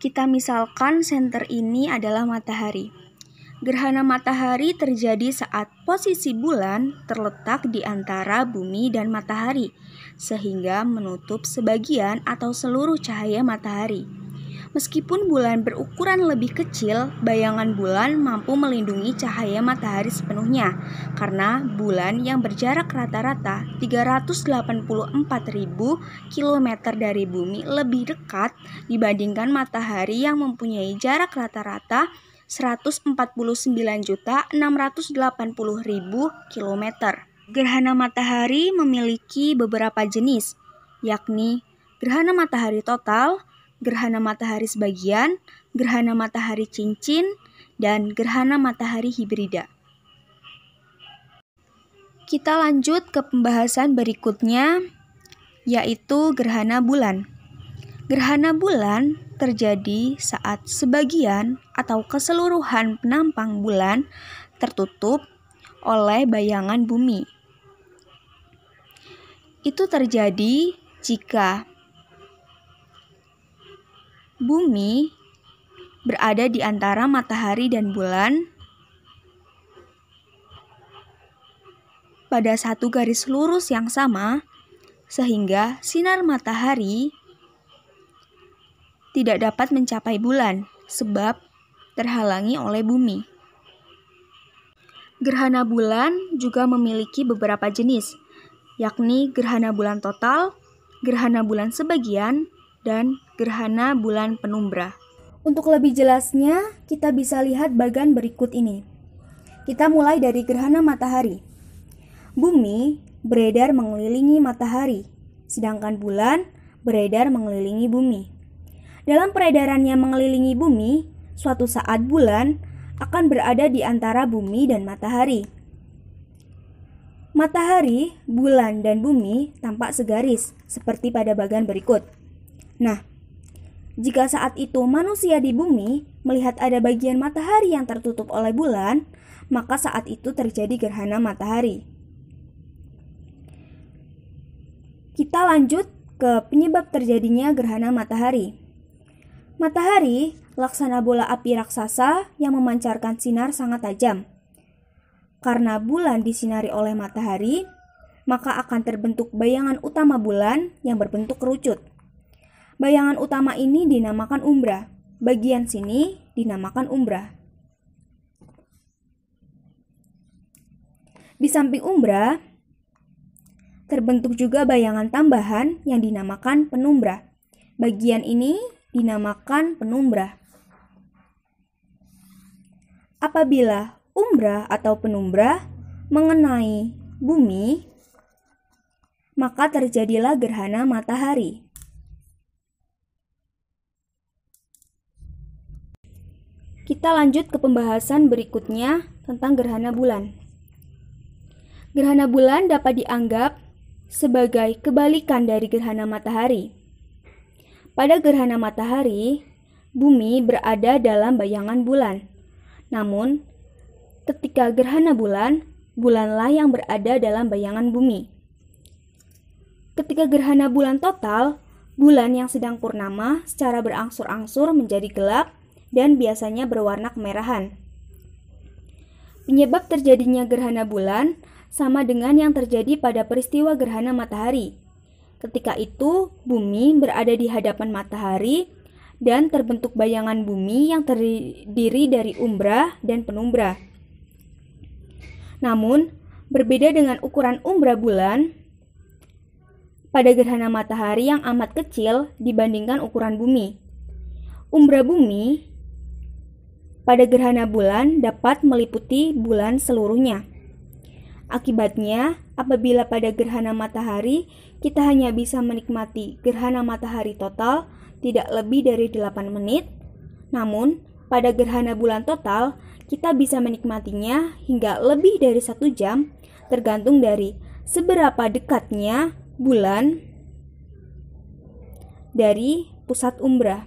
Kita misalkan senter ini adalah matahari. Gerhana matahari terjadi saat posisi bulan terletak di antara bumi dan matahari, sehingga menutup sebagian atau seluruh cahaya matahari. Meskipun bulan berukuran lebih kecil, bayangan bulan mampu melindungi cahaya matahari sepenuhnya, karena bulan yang berjarak rata-rata 384.000 km dari bumi lebih dekat dibandingkan matahari yang mempunyai jarak rata-rata 149.680.000 km. Gerhana matahari memiliki beberapa jenis, yakni gerhana matahari total, gerhana matahari sebagian, gerhana matahari cincin, dan gerhana matahari hibrida. Kita lanjut ke pembahasan berikutnya, yaitu gerhana bulan. Gerhana bulan terjadi saat sebagian atau keseluruhan penampang bulan tertutup oleh bayangan bumi. Itu terjadi jika bumi berada di antara matahari dan bulan pada satu garis lurus yang sama, sehingga sinar matahari tidak dapat mencapai bulan sebab terhalangi oleh bumi. Gerhana bulan juga memiliki beberapa jenis, yakni gerhana bulan total, gerhana bulan sebagian, dan gerhana bulan penumbra. Untuk lebih jelasnya, kita bisa lihat bagan berikut ini. Kita mulai dari gerhana matahari. Bumi beredar mengelilingi matahari, sedangkan bulan beredar mengelilingi bumi. Dalam peredarannya mengelilingi bumi, suatu saat bulan akan berada di antara bumi dan matahari. Matahari, bulan, dan bumi tampak segaris, seperti pada bagan berikut. Nah, jika saat itu manusia di bumi melihat ada bagian matahari yang tertutup oleh bulan, maka saat itu terjadi gerhana matahari. Kita lanjut ke penyebab terjadinya gerhana matahari. Matahari laksana bola api raksasa yang memancarkan sinar sangat tajam. Karena bulan disinari oleh matahari, maka akan terbentuk bayangan utama bulan yang berbentuk kerucut. Bayangan utama ini dinamakan umbra. Bagian sini dinamakan umbra. Di samping umbra, terbentuk juga bayangan tambahan yang dinamakan penumbra. Bagian ini dinamakan penumbra. Apabila umbra atau penumbra mengenai bumi, maka terjadilah gerhana matahari. Kita lanjut ke pembahasan berikutnya tentang gerhana bulan. Gerhana bulan dapat dianggap sebagai kebalikan dari gerhana matahari. Pada gerhana matahari, bumi berada dalam bayangan bulan. Namun, ketika gerhana bulan, bulanlah yang berada dalam bayangan bumi. Ketika gerhana bulan total, bulan yang sedang purnama secara berangsur-angsur menjadi gelap dan biasanya berwarna kemerahan. Penyebab terjadinya gerhana bulan sama dengan yang terjadi pada peristiwa gerhana matahari. Ketika itu, bumi berada di hadapan matahari dan terbentuk bayangan bumi yang terdiri dari umbra dan penumbra. Namun, berbeda dengan ukuran umbra bulan pada gerhana matahari yang amat kecil dibandingkan ukuran bumi. Umbra bumi pada gerhana bulan dapat meliputi bulan seluruhnya. Akibatnya, apabila pada gerhana matahari kita hanya bisa menikmati gerhana matahari total tidak lebih dari 8 menit, namun pada gerhana bulan total kita bisa menikmatinya hingga lebih dari 1 jam, tergantung dari seberapa dekatnya bulan dari pusat umbra.